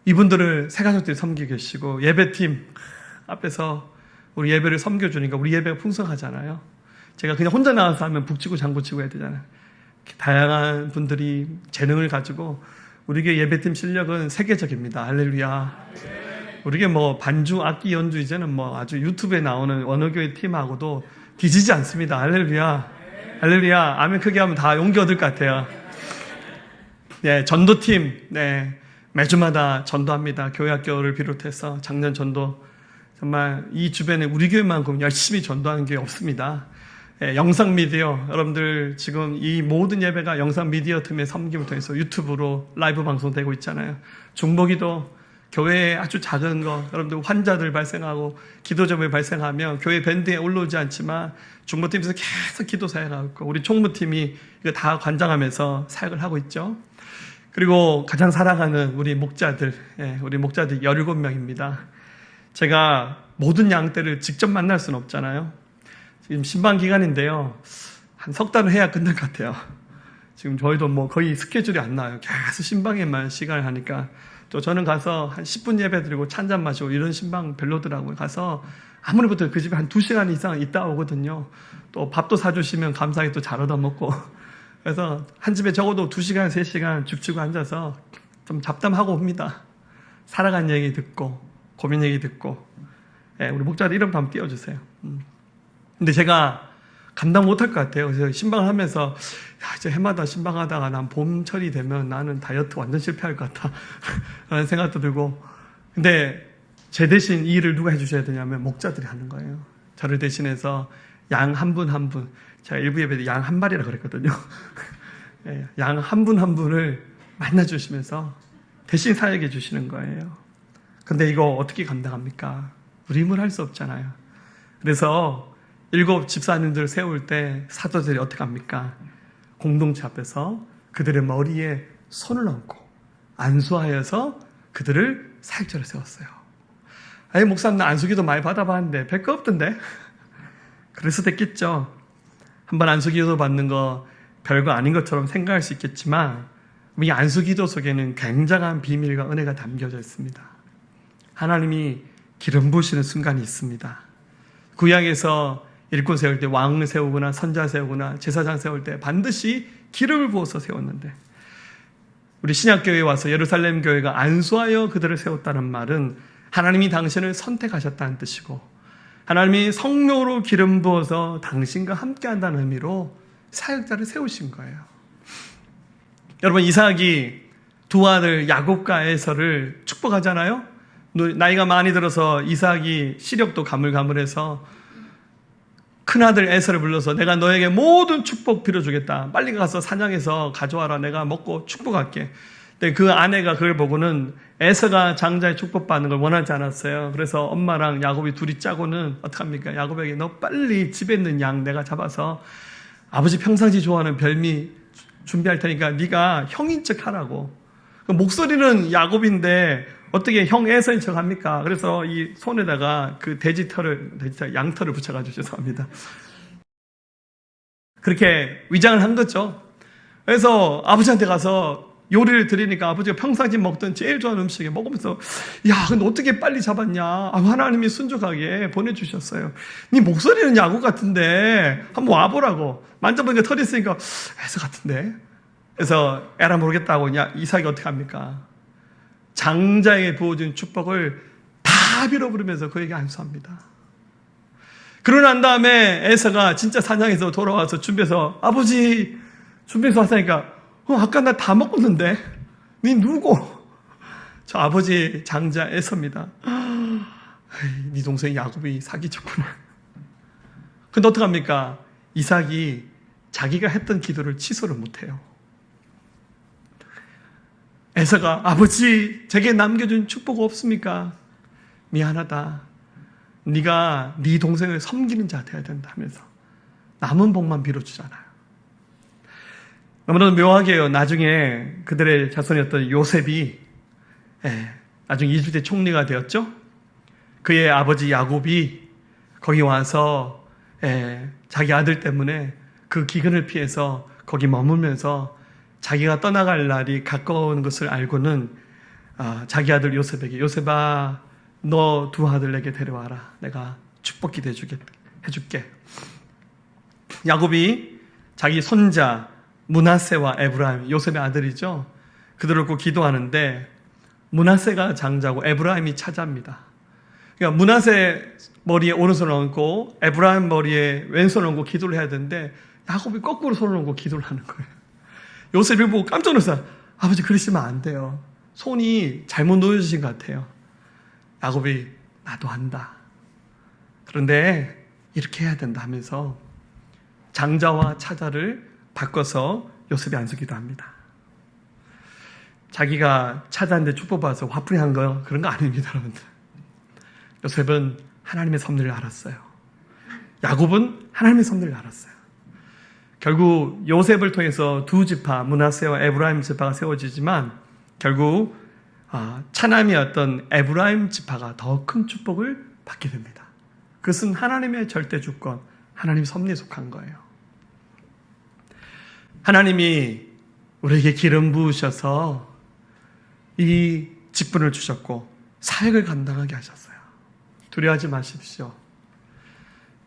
Speaker 1: 이분들을 새가족들이 섬기고 계시고, 예배팀 앞에서 우리 예배를 섬겨주니까 우리 예배가 풍성하잖아요. 제가 그냥 혼자 나와서 하면 북치고 장구치고 해야 되잖아요. 다양한 분들이 재능을 가지고 우리 교회 예배팀 실력은 세계적입니다. 할렐루야. 우리 교회 반주, 악기 연주 이제는 아주 유튜브에 나오는 어느 교회 팀하고도 뒤지지 않습니다. 할렐루야. 할렐루야. 아멘 크게 하면 다 용기 얻을 것 같아요. 전도팀, 매주마다 전도합니다. 교회 학교를 비롯해서 작년 전도, 정말 이 주변에 우리 교회만큼 열심히 전도하는 교회 없습니다. 영상 미디어, 여러분들 지금 이 모든 예배가 영상 미디어 틈의 섬김을 통해서 유튜브로 라이브 방송되고 있잖아요. 중보기도, 교회에 아주 작은 거, 여러분들 환자들 발생하고 기도점을 발생하면 교회 밴드에 올라오지 않지만 중보팀에서 계속 기도 사역하고 있고, 우리 총무팀이 이거 다 관장하면서 사역을 하고 있죠. 그리고 가장 사랑하는 우리 목자들, 우리 목자들 17명입니다. 제가 모든 양떼를 직접 만날 수는 없잖아요. 지금 신방 기간인데요. 한 석 달을 해야 끝날 것 같아요. 지금 저희도 거의 스케줄이 안 나와요. 계속 신방에만 시간을 하니까. 또 저는 가서 한 10분 예배 드리고 차 한잔 마시고 이런 신방 별로더라고요. 가서 아무리부터 그 집에 한 2시간 이상 있다 오거든요. 또 밥도 사주시면 감사하게 또 잘 얻어먹고. 그래서 한 집에 적어도 2시간, 3시간 죽치고 앉아서 좀 잡담하고 옵니다. 살아간 얘기 듣고, 고민 얘기 듣고. 우리 목자들 이름 한번 띄워주세요. 근데 제가 감당 못할 것 같아요. 그래서 신방을 하면서, 이제 해마다 신방하다가 난 봄철이 되면 나는 다이어트 완전 실패할 것 같다. 라는 생각도 들고. 근데 제 대신 이 일을 누가 해주셔야 되냐면 목자들이 하는 거예요. 저를 대신해서 양 한 분 한 분, 제가 일부 예배 때 양 한 마리라 그랬거든요. 양 한 분 한 분을 만나주시면서 대신 사역해 주시는 거예요. 근데 이거 어떻게 감당합니까? 우리 힘을 할 수 없잖아요. 그래서 7 집사님들 세울 때 사도들이 어떻게 합니까? 공동체 앞에서 그들의 머리에 손을 얹고 안수하여서 그들을 사역자로 세웠어요. 아니, 목사님 나 안수기도 많이 받아봤는데 별거 없던데? 그래서 됐겠죠. 한번 안수기도 받는 거 별거 아닌 것처럼 생각할 수 있겠지만 이 안수기도 속에는 굉장한 비밀과 은혜가 담겨져 있습니다. 하나님이 기름 부으시는 순간이 있습니다. 구약에서 일꾼 세울 때 왕을 세우거나 선자 세우거나 제사장 세울 때 반드시 기름을 부어서 세웠는데 우리 신약교회에 와서 예루살렘 교회가 안수하여 그들을 세웠다는 말은 하나님이 당신을 선택하셨다는 뜻이고 하나님이 성령으로 기름 부어서 당신과 함께한다는 의미로 사역자를 세우신 거예요. 여러분, 이삭이 두 아들 야곱과 에서를 축복하잖아요. 나이가 많이 들어서 이삭이 시력도 가물가물해서 큰아들 에서를 불러서 내가 너에게 모든 축복 빌어주겠다. 빨리 가서 사냥해서 가져와라. 내가 먹고 축복할게. 근데 그 아내가 그걸 보고는 에서가 장자의 축복받는 걸 원하지 않았어요. 그래서 엄마랑 야곱이 둘이 짜고는 어떡합니까? 야곱에게 너 빨리 집에 있는 양 내가 잡아서 아버지 평상시 좋아하는 별미 준비할 테니까 네가 형인 척 하라고. 목소리는 야곱인데 어떻게 형 에서인 척 합니까? 그래서 이 손에다가 그 양털을 붙여가지고 죄송합니다. 그렇게 위장을 한 거죠. 그래서 아버지한테 가서 요리를 드리니까 아버지가 평상시 먹던 제일 좋아하는 음식을 먹으면서 야, 근데 어떻게 빨리 잡았냐? 하나님이 순종하게 보내주셨어요. 네 목소리는 야곱 같은데 한번 와보라고. 만져보니까 털이 있으니까 에서 같은데. 그래서 에라 모르겠다고 이삭이 어떻게 합니까? 장자에게 부어준 축복을 다 빌어부르면서 그에게 안수합니다. 그러고 난 다음에 에서가 진짜 사냥에서 돌아와서 준비해서 아버지 준비해서 왔으니까 아까 나 다 먹었는데 니 누구? 저 아버지 장자 에서입니다. 네 동생 야곱이 사기쳤구나. 근데 어떡합니까? 이삭이 자기가 했던 기도를 취소를 못해요. 에서가 아버지 제게 남겨준 축복 없습니까? 미안하다. 네가 네 동생을 섬기는 자 되어야 된다 하면서 남은 복만 빌어주잖아요. 너무나도 묘하게요. 나중에 그들의 자손이었던 요셉이 나중에 이집트 총리가 되었죠. 그의 아버지 야곱이 거기 와서 자기 아들 때문에 그 기근을 피해서 거기 머물면서 자기가 떠나갈 날이 가까운 것을 알고는 자기 아들 요셉에게 요셉아 너 두 아들 내게 데려와라. 내가 축복기도 해줄게. 야곱이 자기 손자 므낫세와 에브라임 요셉의 아들이죠. 그들을 놓고 기도하는데 므낫세가 장자고 에브라임이 차자입니다. 그러니까 므낫세 머리에 오른손을 얹고 에브라임 머리에 왼손을 얹고 기도를 해야 되는데 야곱이 거꾸로 손을 얹고 기도를 하는 거예요. 요셉이 보고 깜짝 놀랐어요. 아버지 그러시면 안 돼요. 손이 잘못 놓여주신 것 같아요. 야곱이 나도 한다. 그런데 이렇게 해야 된다 하면서 장자와 차자를 바꿔서 요셉이 안수기도 합니다. 자기가 차자인데 축복받아서 화풀이 한 거 그런 거 아닙니다, 여러분들. 요셉은 하나님의 섭리를 알았어요. 야곱은 하나님의 섭리를 알았어요. 결국 요셉을 통해서 두 지파 므낫세와 에브라임 지파가 세워지지만 결국 차남이었던 에브라임 지파가 더 큰 축복을 받게 됩니다. 그것은 하나님의 절대 주권, 하나님 섭리에 속한 거예요. 하나님이 우리에게 기름 부으셔서 이 직분을 주셨고 사역을 감당하게 하셨어요. 두려워하지 마십시오.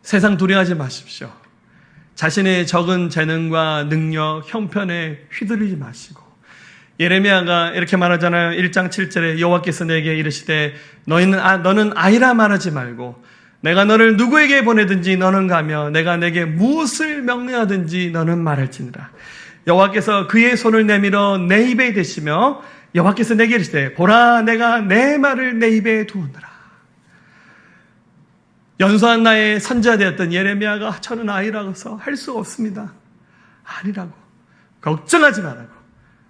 Speaker 1: 세상 두려워하지 마십시오. 자신의 적은 재능과 능력, 형편에 휘둘리지 마시고 예레미야가 이렇게 말하잖아요. 1장 7절에 여호와께서 내게 이르시되 너는 아이라 말하지 말고 내가 너를 누구에게 보내든지 너는 가며 내가 내게 무엇을 명령하든지 너는 말할지니라. 여호와께서 그의 손을 내밀어 내 입에 대시며 여호와께서 내게 이르시되 보라 내가 내 말을 내 입에 두었노라. 연소한 나의 선지자 되었던 예레미야가 저는 아이라고서 할 수가 없습니다. 아니라고. 걱정하지 말라고.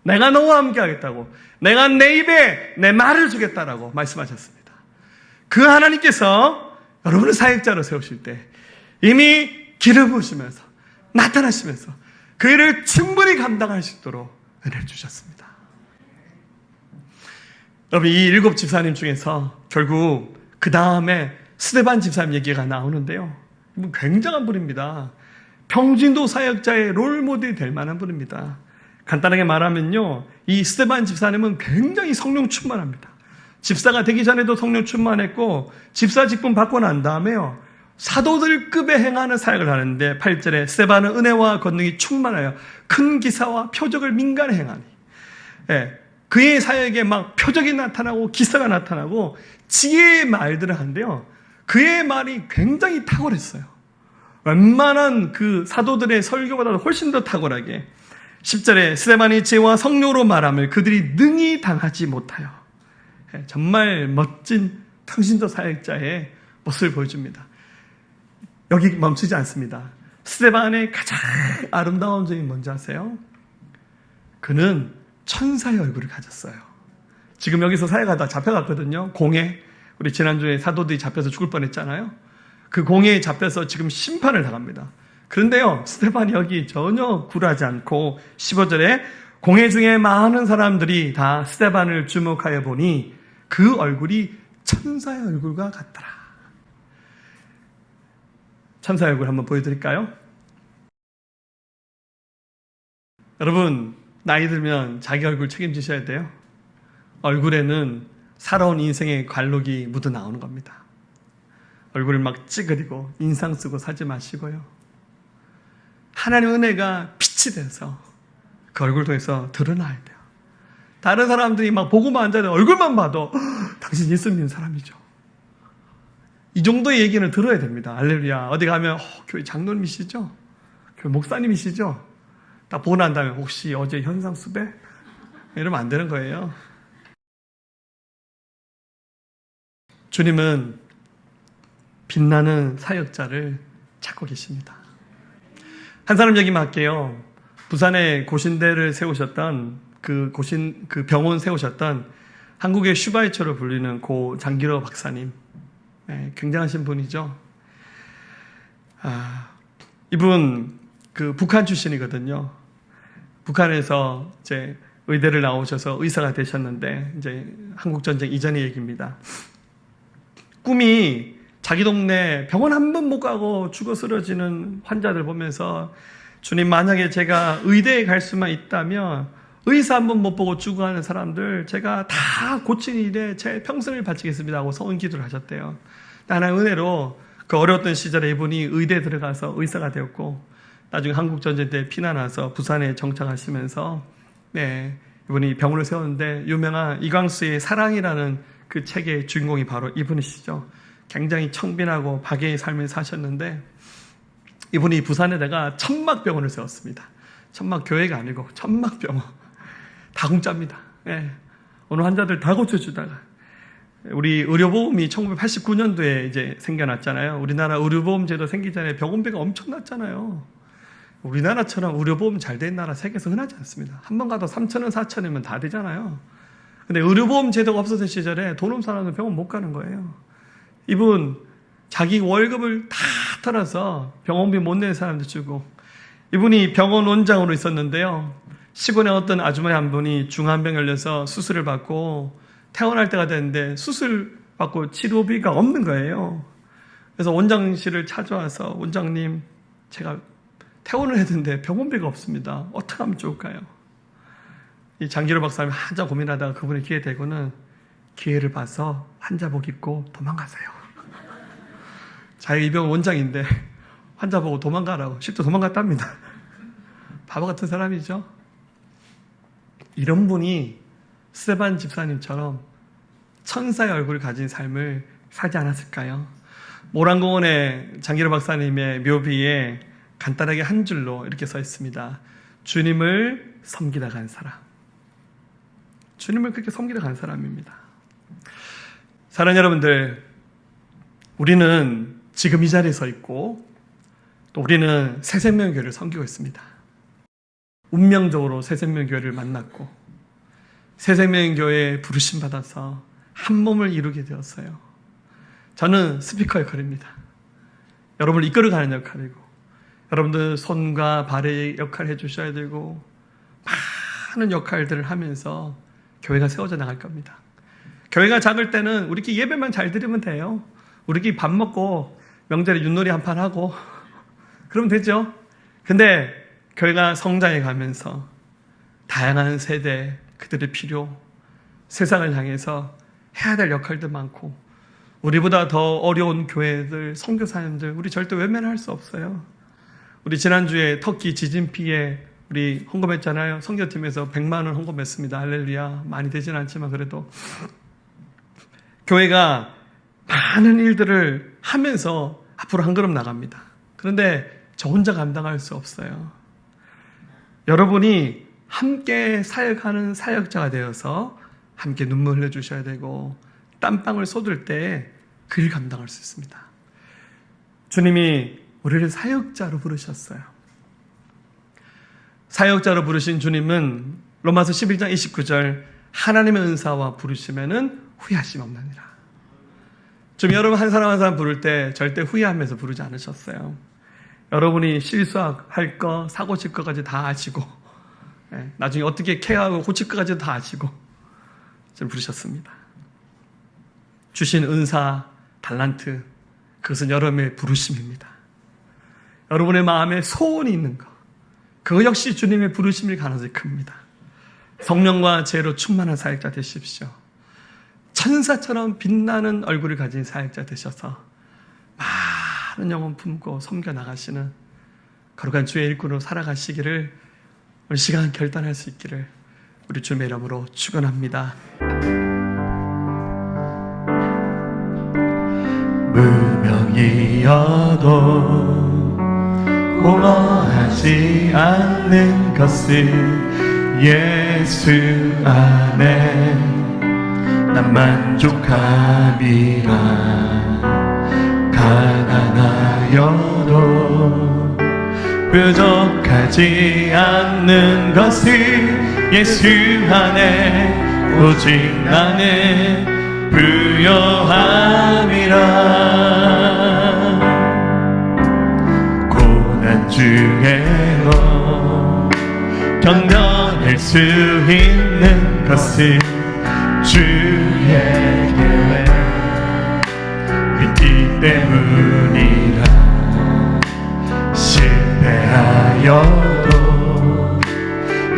Speaker 1: 내가 너와 함께 하겠다고. 내가 내 입에 내 말을 주겠다라고 말씀하셨습니다. 그 하나님께서 여러분을 사역자로 세우실 때 이미 기름 부으시면서 나타나시면서 그 일을 충분히 감당할 수 있도록 은혜를 주셨습니다. 여러분, 이 7 집사님 중에서 결국 그 다음에 스데반 집사님 얘기가 나오는데요. 굉장한 분입니다. 평진도 사역자의 롤모델이 될 만한 분입니다. 간단하게 말하면요, 이 스데반 집사님은 굉장히 성령 충만합니다. 집사가 되기 전에도 성령 충만했고 집사 직분 받고 난 다음에요, 사도들급에 행하는 사역을 하는데 8절에 스데반은 은혜와 권능이 충만하여 큰 기사와 표적을 민간에 행하니, 그의 사역에 막 표적이 나타나고 기사가 나타나고 지혜의 말들을 하는데요, 그의 말이 굉장히 탁월했어요. 웬만한 그 사도들의 설교보다도 훨씬 더 탁월하게 10절에 스데반이 지혜와 성령으로 말함을 그들이 능히 당하지 못하여, 정말 멋진 평신도 사역자의 모습을 보여줍니다. 여기 멈추지 않습니다. 스데반의 가장 아름다운 점이 뭔지 아세요? 그는 천사의 얼굴을 가졌어요. 지금 여기서 사역하다 잡혀갔거든요. 공에, 우리 지난주에 사도들이 잡혀서 죽을 뻔했잖아요. 그 공에 잡혀서 지금 심판을 당합니다. 그런데요, 스데반이 여기 전혀 굴하지 않고 15절에 공회 중에 많은 사람들이 다 스데반을 주목하여 보니 그 얼굴이 천사의 얼굴과 같더라. 천사의 얼굴 한번 보여드릴까요? 여러분, 나이 들면 자기 얼굴 책임지셔야 돼요. 얼굴에는 살아온 인생의 관록이 묻어 나오는 겁니다. 얼굴을 막 찌그리고 인상 쓰고 살지 마시고요. 하나님의 은혜가 빛이 돼서 그 얼굴 통해서 드러나야 돼요. 다른 사람들이 막 보고만 앉아도 얼굴만 봐도 당신 예수 믿는 사람이죠. 이 정도의 얘기는 들어야 됩니다. 할렐루야. 어디 가면 교회 장로님이시죠? 교회 목사님이시죠? 딱 보고 난 다음에 혹시 어제 현상 수배? 이러면 안 되는 거예요. 주님은 빛나는 사역자를 찾고 계십니다. 한 사람 얘기만 할게요. 부산에 고신대를 세우셨던 그 병원 세우셨던 한국의 슈바이처로 불리는 고 장기로 박사님. 굉장하신 분이죠. 이분 그 북한 출신이거든요. 북한에서 이제 의대를 나오셔서 의사가 되셨는데 이제 한국 전쟁 이전의 얘기입니다. 꿈이 자기 동네 병원 한 번 못 가고 죽어 쓰러지는 환자들 보면서, 주님, 만약에 제가 의대에 갈 수만 있다면 의사 한 번 못 보고 죽어가는 사람들 제가 다 고치는 일에 제 평생을 바치겠습니다 하고 서은 기도를 하셨대요. 하나님의 은혜로 그 어려웠던 시절에 이분이 의대에 들어가서 의사가 되었고, 나중에 한국전쟁 때 피난와서 부산에 정착하시면서 이분이 병원을 세웠는데, 유명한 이광수의 사랑이라는 그 책의 주인공이 바로 이분이시죠. 굉장히 청빈하고 박애의 삶을 사셨는데, 이분이 부산에다가 천막병원을 세웠습니다. 천막교회가 아니고 천막병원. 다 공짜입니다. 어느 환자들 다 고쳐주다가, 우리 의료보험이 1989년도에 이제 생겨났잖아요. 우리나라 의료보험 제도 생기기 전에 병원비가 엄청났잖아요. 우리나라처럼 의료보험 잘 된 나라 세계에서 흔하지 않습니다. 한 번 가도 3,000원, 4,000원이면 다 되잖아요. 근데 의료보험 제도가 없었던 시절에 돈 없는 사람은 병원 못 가는 거예요. 이분 자기 월급을 다 털어서 병원비 못 내는 사람들 주고, 이분이 병원 원장으로 있었는데요. 시골에 어떤 아주머니 한 분이 중환병 걸려서 수술을 받고 퇴원할 때가 됐는데 수술 받고 치료비가 없는 거예요. 그래서 원장실을 찾아와서, 원장님, 제가 퇴원을 했는데 병원비가 없습니다. 어떻게 하면 좋을까요? 이 장기로 박사님이 한참 고민하다가 그분의 기회 되고는 기회를 봐서 환자복 입고 도망가세요. 자기 이 병원 원장인데 환자 보고 도망가라고, 쉽게 도망갔답니다. 바보 같은 사람이죠. 이런 분이 스데반 집사님처럼 천사의 얼굴을 가진 삶을 살지 않았을까요? 모란공원의 장기로 박사님의 묘비에 간단하게 한 줄로 이렇게 써 있습니다. 주님을 섬기다 간 사람. 주님을 그렇게 섬기다 간 사람입니다. 사랑하는 여러분들, 우리는 지금 이 자리에 서 있고, 또 우리는 새생명교회를 섬기고 있습니다. 운명적으로 새생명교회를 만났고, 새생명교회에 부르심 받아서 한 몸을 이루게 되었어요. 저는 스피커 역할입니다. 여러분을 이끌어가는 역할이고, 여러분들 손과 발의 역할을 해주셔야 되고, 많은 역할들을 하면서 교회가 세워져 나갈 겁니다. 교회가 작을 때는 우리끼리 예배만 잘 드리면 돼요. 우리끼리 밥 먹고 명절에 윷놀이 한 판 하고 그러면 되죠. 근데 교회가 성장해 가면서 다양한 세대, 그들의 필요, 세상을 향해서 해야 될 역할도 많고, 우리보다 더 어려운 교회들, 선교사님들 우리 절대 외면할 수 없어요. 우리 지난주에 터키 지진 피해 우리 헌금했잖아요. 선교팀에서 100만 원 헌금했습니다. 할렐루야. 많이 되진 않지만 그래도 교회가 많은 일들을 하면서 앞으로 한 걸음 나갑니다. 그런데 저 혼자 감당할 수 없어요. 여러분이 함께 사역하는 사역자가 되어서 함께 눈물 흘려주셔야 되고, 땀방울 쏟을 때 그 일 감당할 수 있습니다. 주님이 우리를 사역자로 부르셨어요. 사역자로 부르신 주님은 로마서 11장 29절 하나님의 은사와 부르시면은 후회하심 없느니라. 좀 여러분 한 사람 한 사람 부를 때 절대 후회하면서 부르지 않으셨어요. 여러분이 실수할 거, 사고 칠 거까지 다 아시고, 나중에 어떻게 케어하고 고칠 거까지 다 아시고 좀 부르셨습니다. 주신 은사, 달란트, 그것은 여러분의 부르심입니다. 여러분의 마음에 소원이 있는 것, 그거 역시 주님의 부르심일 가능성이 큽니다. 성령과 지혜로 충만한 사역자 되십시오. 천사처럼 빛나는 얼굴을 가진 사역자 되셔서 많은 영혼 품고 섬겨 나가시는 거룩한 주의 일꾼으로 살아가시기를 오늘 시간 결단할 수 있기를 우리 주님의 이름으로 축원합니다.
Speaker 2: 무명이어도 공허하지 않는 것을 예수 안에 난 만족함이라. 가난하여도 부족하지 않는 것을 예수 안에 오직 나는 부요함이라. 고난 중에도 견뎌낼 수 있는 것을 주의 계획 믿기 때문이라. 실패하여도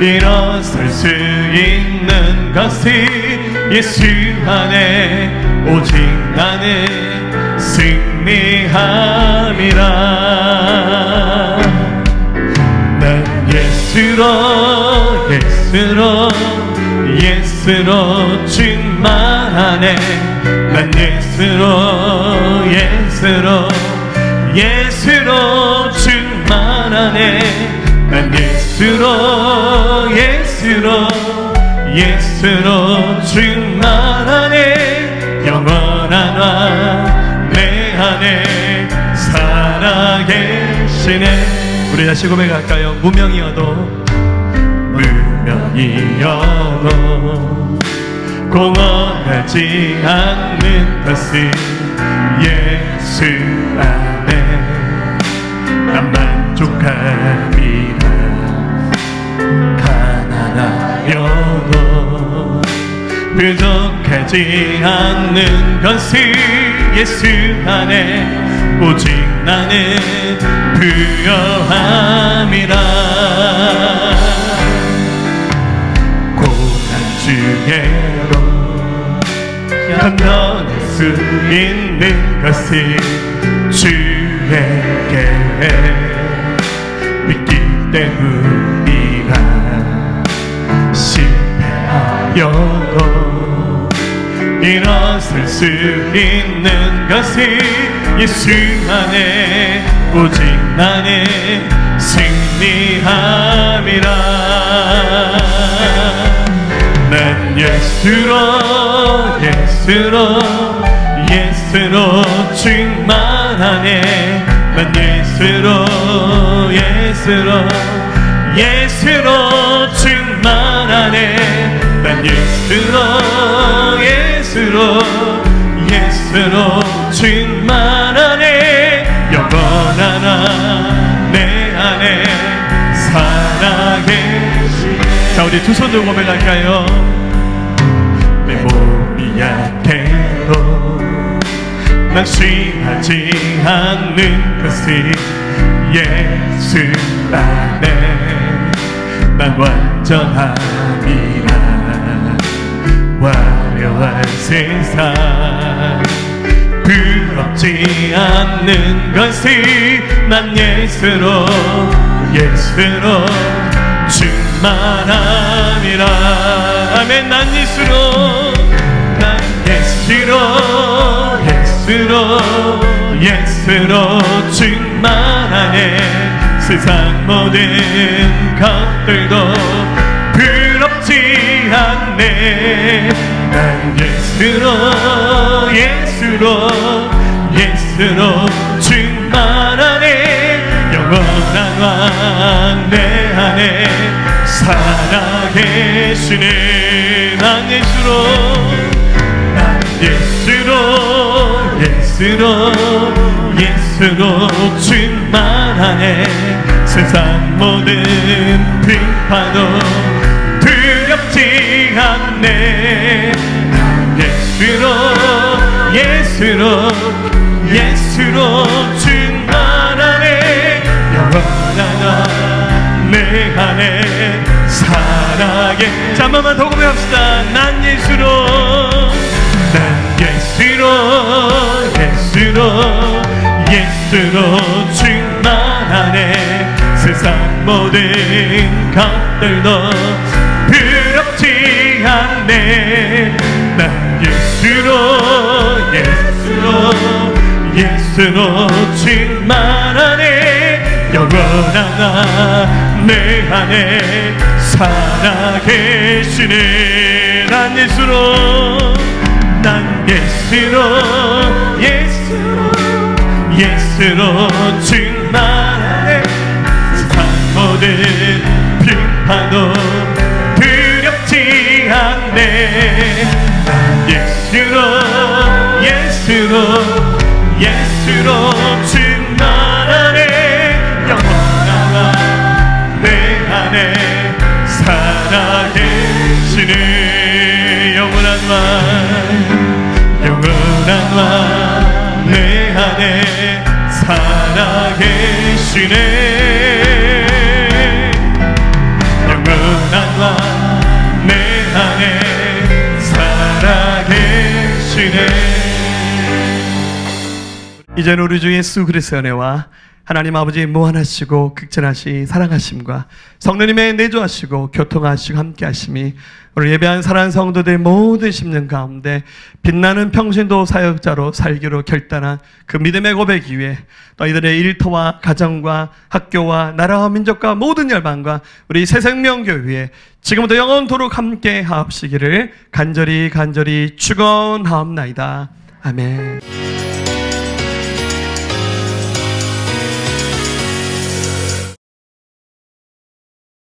Speaker 2: 일어설 수 있는 것이 예수 안에 오직 나는 승리함이라. 난 예수로 충만하네. 난 예수로 충만하네. 난 예수로 충만하네. 영원한 내 안에 살아계시네.
Speaker 1: 우리 다시 고백할까요? 무명이어도
Speaker 2: 공허하지 않는 것을 예수 안에 난 만족함이라. 가난하여도 부족하지 않는 것을 예수 안에 오직 나는 부요함이라. 고난 중에도 견뎌낼 수 있는 것을 주의 계획 믿기 때문이라. 실패하여도 일어설 수 있는 것을 예수 안에 오직 나는 승리함이라. 난 예수로 충만하네. 난 예수로 충만하네. 난 예수로 충만하네 영원한 내 안에 살아계시네. 자, 우리 두 손 들고 고백할까요? 내 몸이 약해도 낙심하지 않는 것이 예수 안에 난 완전함이라. 화려한 세상 부럽지 않는 것이 난 예수로 충만함이라. 아멘. 난 예수로 충만하네. 세상 모든 것들도 부럽지 않네. 난 예수로 충만하네. 영원한 왕 내 안에 살아계시네. 난 예수로 충만하네. 세상 모든 빙판도 두렵지 않네. 예수로 충만하네. 영원한 내 안에 살아계. 자, 한 번만 더 고백합시다. 난 예수로 충만하네. 세상 모든 것들도 부럽지 않네. 난 예수로 충만하네. 영원한 내 안에 살아계시네. 난 예수로 충만하네. 세상 모든 빙판도 두렵지 않네. 난 예수로 충만하네. 영원한 내 안에 살아계시네. 영원한 왕 내 안에 살아계시네. 영원한 왕 내 안에 살아계시네.
Speaker 1: 이제는 우리 주 예수 그리스도의 은혜와 하나님 아버지의 무한하시고 극진하시 사랑하심과 성령님의 내주하시고 교통하시고 함께하심이 오늘 예배한 사랑하는 성도들 모든 심령 가운데 빛나는 평신도 사역자로 살기로 결단한 그 믿음의 고백 위에 너희들의 일터와 가정과 학교와 나라와 민족과 모든 열방과 우리 새생명교회 위에 지금부터 영원토록 함께 하옵시기를 간절히 축원하옵나이다. 아멘.